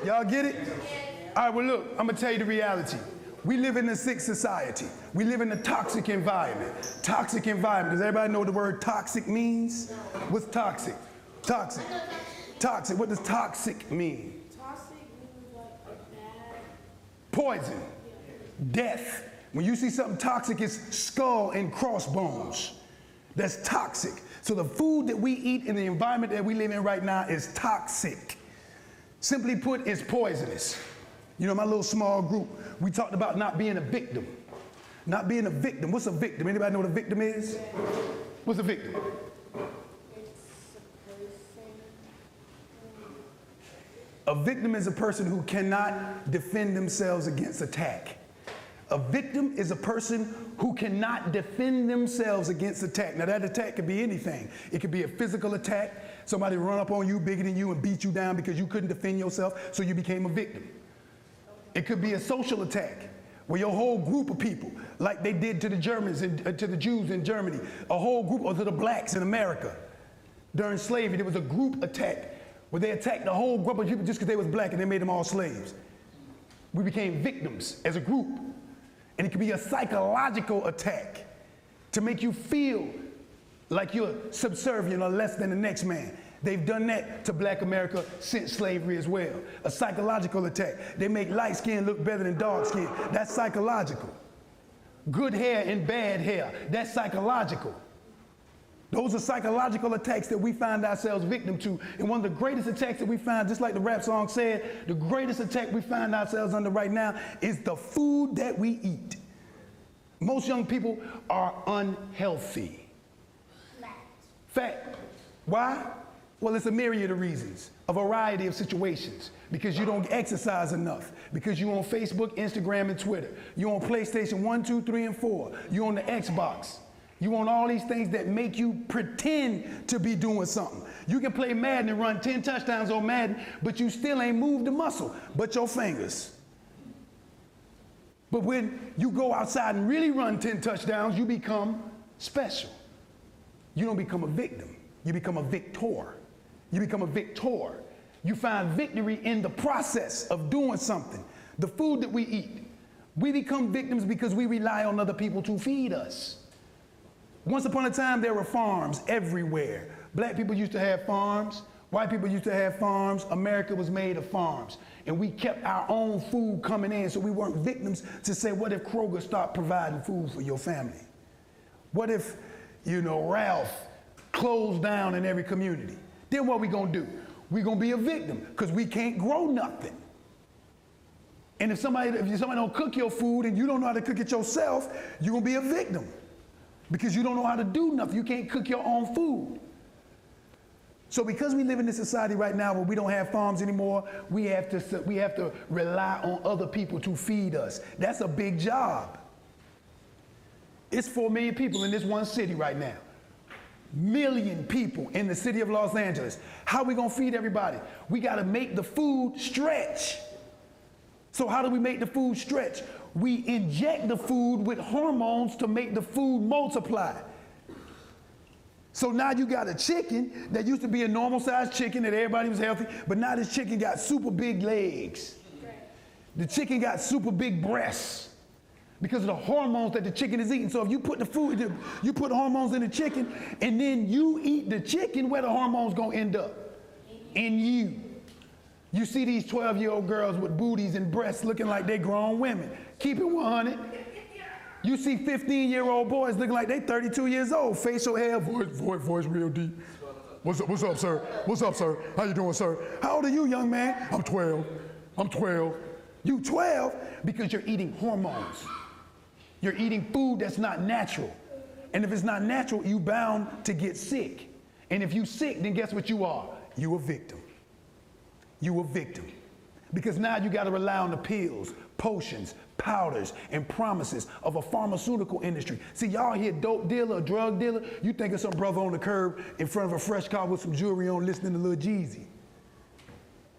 Y'all get it? All right, well, look, I'm going to tell you the reality. We live in a sick society. We live in a toxic environment. Toxic environment. Does everybody know what the word toxic means? What's toxic? Toxic. Toxic. What does toxic mean? Toxic means like bad. Poison. Death. When you see something toxic, it's skull and crossbones. That's toxic. So the food that we eat in the environment that we live in right now is toxic. Simply put, it's poisonous. You know, my little small group, we talked about not being a victim. Not being a victim. What's a victim? Anybody know what a victim is? What's a victim? A victim is a person who cannot defend themselves against attack. A victim is a person who cannot defend themselves against attack. Now that attack could be anything. It could be a physical attack. Somebody run up on you bigger than you and beat you down because you couldn't defend yourself, so you became a victim. It could be a social attack where your whole group of people, like they did to the Germans and to the Jews in Germany, a whole group, or to the blacks in America. During slavery, there was a group attack where they attacked the whole group of people just because they was black and they made them all slaves. We became victims as a group. And it could be a psychological attack to make you feel like you're subservient or less than the next man. They've done that to black America since slavery as well. A psychological attack. They make light skin look better than dark skin. That's psychological. Good hair and bad hair. That's psychological. Those are psychological attacks that we find ourselves victim to. And one of the greatest attacks that we find, just like the rap song said, the greatest attack we find ourselves under right now is the food that we eat. Most young people are unhealthy. Fact. Why? Well, it's a myriad of reasons, a variety of situations. Because you don't exercise enough. Because you're on Facebook, Instagram, and Twitter. You're on PlayStation 1, 2, 3, and 4. You're on the Xbox. You want all these things that make you pretend to be doing something. You can play Madden and run 10 touchdowns on Madden, but you still ain't moved the muscle, but your fingers. But when you go outside and really run 10 touchdowns, you become special. You don't become a victim. You become a victor. You become a victor. You find victory in the process of doing something. The food that we eat. We become victims because we rely on other people to feed us. Once upon a time, there were farms everywhere. Black people used to have farms. White people used to have farms. America was made of farms. And we kept our own food coming in, so we weren't victims to say, what if Kroger stopped providing food for your family? What if, Ralph closed down in every community? Then what we gonna do? We gonna be a victim, because we can't grow nothing. And if somebody don't cook your food and you don't know how to cook it yourself, you're gonna be a victim. Because you don't know how to do nothing. You can't cook your own food. So because we live in this society right now where we don't have farms anymore, we have to rely on other people to feed us. That's a big job. It's 4 million people in this one city right now. Million people in the city of Los Angeles. How are we gonna feed everybody? We gotta make the food stretch. So how do we make the food stretch? We inject the food with hormones to make the food multiply. So now you got a chicken that used to be a normal sized chicken that everybody was healthy, but now this chicken got super big legs. The chicken got super big breasts because of the hormones that the chicken is eating. So if you put the food, you put hormones in the chicken, and then you eat the chicken, where the hormones gonna end up? In you. You see these 12-year-old girls with booties and breasts looking like they grown women. Keep it 100. You see 15-year-old boys looking like they 32 years old. Facial hair, voice real deep. What's up, sir? What's up, sir? How you doing, sir? How old are you, young man? I'm 12. You 12 because you're eating hormones. You're eating food that's not natural. And if it's not natural, you bound to get sick. And if you sick, then guess what you are? You a victim. You a victim. Because now you got to rely on the pills, potions, powders, and promises of a pharmaceutical industry. See, y'all hear dope dealer, drug dealer, you think of some brother on the curb in front of a fresh car with some jewelry on listening to Lil Jeezy.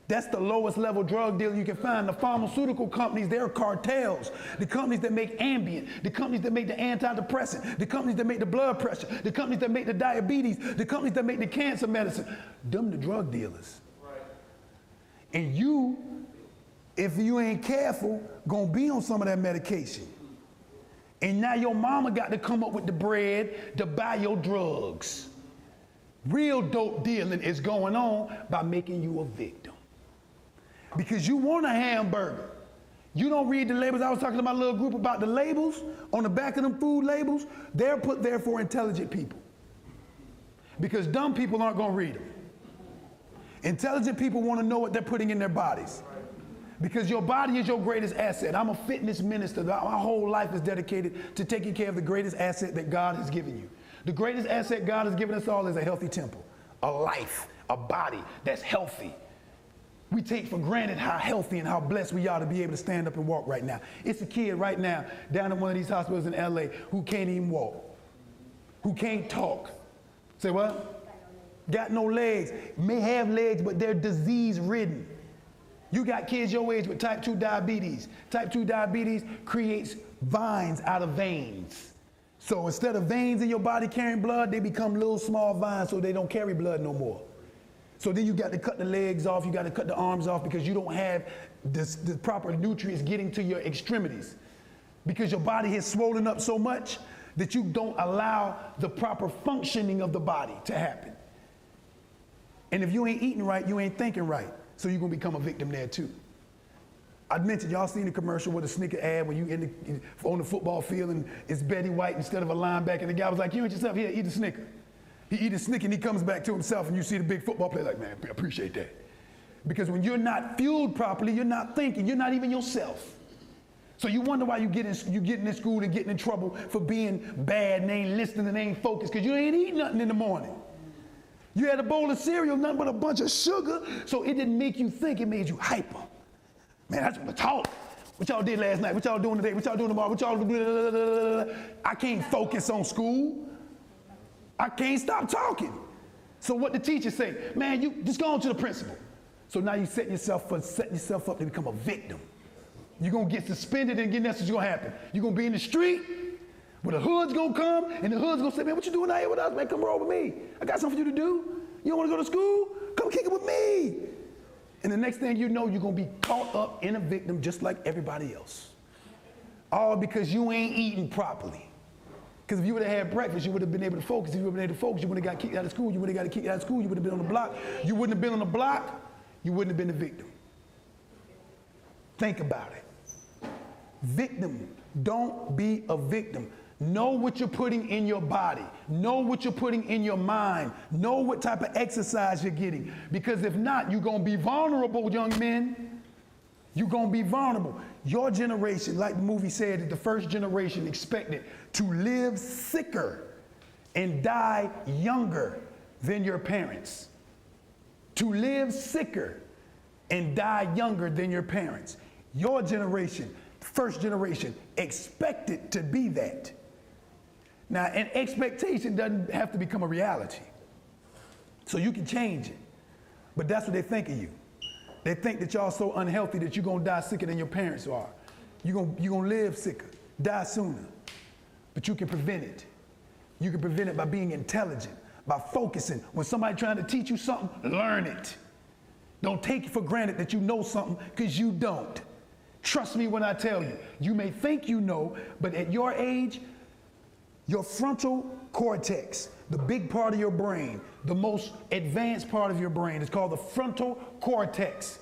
That's the lowest level drug dealer you can find. The pharmaceutical companies, they're cartels. The companies that make Ambien, the companies that make the antidepressant, the companies that make the blood pressure, the companies that make the diabetes, the companies that make the cancer medicine, them the drug dealers. And you if you ain't careful, gonna be on some of that medication. And now your mama got to come up with the bread to buy your drugs. Real dope dealing is going on by making you a victim. Because you want a hamburger. You don't read the labels. I was talking to my little group about the labels on the back of them food labels. They're put there for intelligent people. Because dumb people aren't going to read them. Intelligent people want to know what they're putting in their bodies. Because your body is your greatest asset. I'm a fitness minister. My whole life is dedicated to taking care of the greatest asset that God has given you. The greatest asset God has given us all is a healthy temple, a life, a body that's healthy. We take for granted how healthy and how blessed we are to be able to stand up and walk right now. It's a kid right now down in one of these hospitals in LA who can't even walk, who can't talk. Say what? Got no legs. May have legs, but they're disease-ridden. You got kids your age with type 2 diabetes. Type 2 diabetes creates vines out of veins. So instead of veins in your body carrying blood, they become little small vines so they don't carry blood no more. So then you got to cut the legs off, you got to cut the arms off because you don't have the proper nutrients getting to your extremities. Because your body has swollen up so much that you don't allow the proper functioning of the body to happen. And if you ain't eating right, you ain't thinking right. So you're going to become a victim there too. I mentioned, y'all seen the commercial with a Snicker ad when you on the football field and it's Betty White instead of a linebacker. And the guy was like, you and yourself, here, eat a Snicker. He eats a Snicker and he comes back to himself and you see the big football player like, man, I appreciate that. Because when you're not fueled properly, you're not thinking, you're not even yourself. So you wonder why you getting in school and getting in trouble for being bad and ain't listening and ain't focused because you ain't eating nothing in the morning. You had a bowl of cereal, nothing but a bunch of sugar, so it didn't make you think, it made you hyper. Man, I just want to talk. What y'all did last night? What y'all doing today? What y'all doing tomorrow? What y'all doing? I can't focus on school. I can't stop talking. So what the teacher say? Man, you just go on to the principal. So now you setting yourself up to become a victim. You're going to get suspended and that's what's going to happen. You're going to be in the street where the hood's going to come and the hood's going to say, man, what you doing out here with us? Man, come roll with me. I got something for you to do. You don't want to go to school? Come kick it with me. And the next thing you know, you're going to be caught up in a victim just like everybody else. All because you ain't eating properly. Because if you would have had breakfast, you would have been able to focus. If you would have been able to focus, you would have got kicked out of school. You would have got kicked out of school. You would have been on the block. You wouldn't have been on the block. You wouldn't have been the victim. Think about it. Victim. Don't be a victim. Know what you're putting in your body. Know what you're putting in your mind. Know what type of exercise you're getting. Because if not, you're going to be vulnerable, young men. You're going to be vulnerable. Your generation, like the movie said, is the first generation expected to live sicker and die younger than your parents. To live sicker and die younger than your parents. Your generation, first generation, expected to be that. Now, an expectation doesn't have to become a reality. So you can change it. But that's what they think of you. They think that y'all so unhealthy that you're going to die sicker than your parents are. You're going to live sicker, die sooner. But you can prevent it. You can prevent it by being intelligent, by focusing. When somebody trying to teach you something, learn it. Don't take it for granted that you know something because you don't. Trust me when I tell you. You may think you know, but at your age, your frontal cortex, the big part of your brain, the most advanced part of your brain, is called the frontal cortex.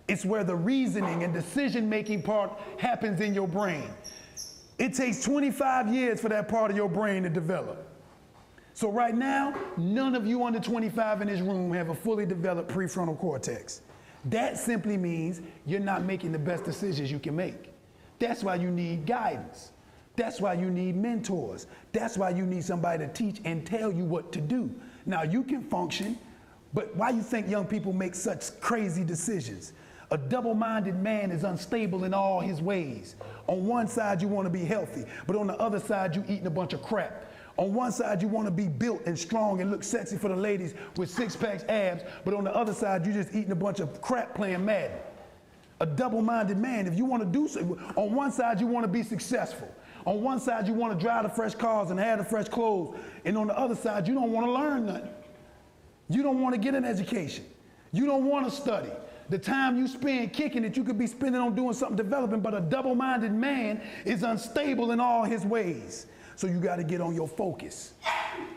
It's where the reasoning and decision-making part happens in your brain. It takes 25 years for that part of your brain to develop. So right now, none of you under 25 in this room have a fully developed prefrontal cortex. That simply means you're not making the best decisions you can make. That's why you need guidance. That's why you need mentors. That's why you need somebody to teach and tell you what to do. Now you can function, but why you think young people make such crazy decisions? A double-minded man is unstable in all his ways. On one side you want to be healthy, but on the other side you eating a bunch of crap. On one side you want to be built and strong and look sexy for the ladies with six-packs, abs, but on the other side you just eating a bunch of crap playing Madden. A double-minded man, if you want to do something, on one side you want to be successful. On one side, you want to drive the fresh cars and have the fresh clothes. And on the other side, you don't want to learn nothing. You don't want to get an education. You don't want to study. The time you spend kicking it, you could be spending on doing something developing, but a double-minded man is unstable in all his ways. So you got to get on your focus.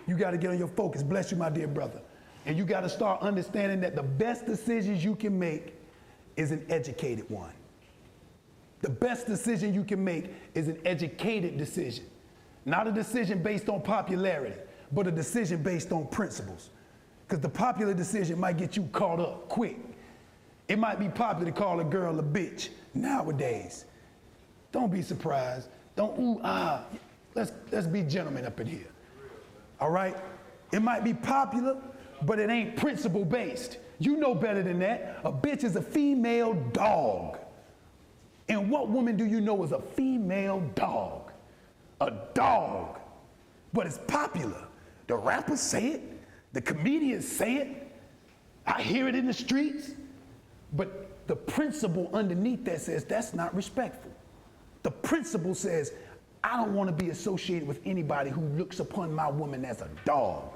You got to get on your focus. Bless you, my dear brother. And you got to start understanding that the best decisions you can make is an educated one. The best decision you can make is an educated decision. Not a decision based on popularity, but a decision based on principles. Because the popular decision might get you caught up quick. It might be popular to call a girl a bitch nowadays. Don't be surprised. Don't, ooh, ah. Let's be gentlemen up in here. All right? It might be popular, but it ain't principle based. You know better than that. A bitch is a female dog. And what woman do you know is a female dog? A dog. But it's popular. The rappers say it. The comedians say it. I hear it in the streets. But the principle underneath that says that's not respectful. The principle says, I don't want to be associated with anybody who looks upon my woman as a dog.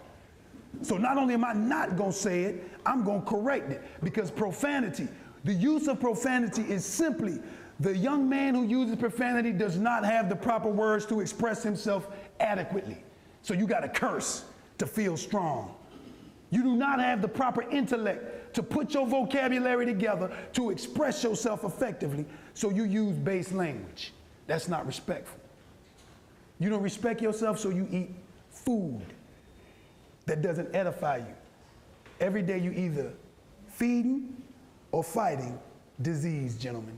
So not only am I not going to say it, I'm going to correct it. Because profanity, the use of profanity is simply the young man who uses profanity does not have the proper words to express himself adequately. So you got to curse to feel strong. You do not have the proper intellect to put your vocabulary together to express yourself effectively, so you use base language. That's not respectful. You don't respect yourself, so you eat food that doesn't edify you. Every day you either feeding or fighting disease, gentlemen.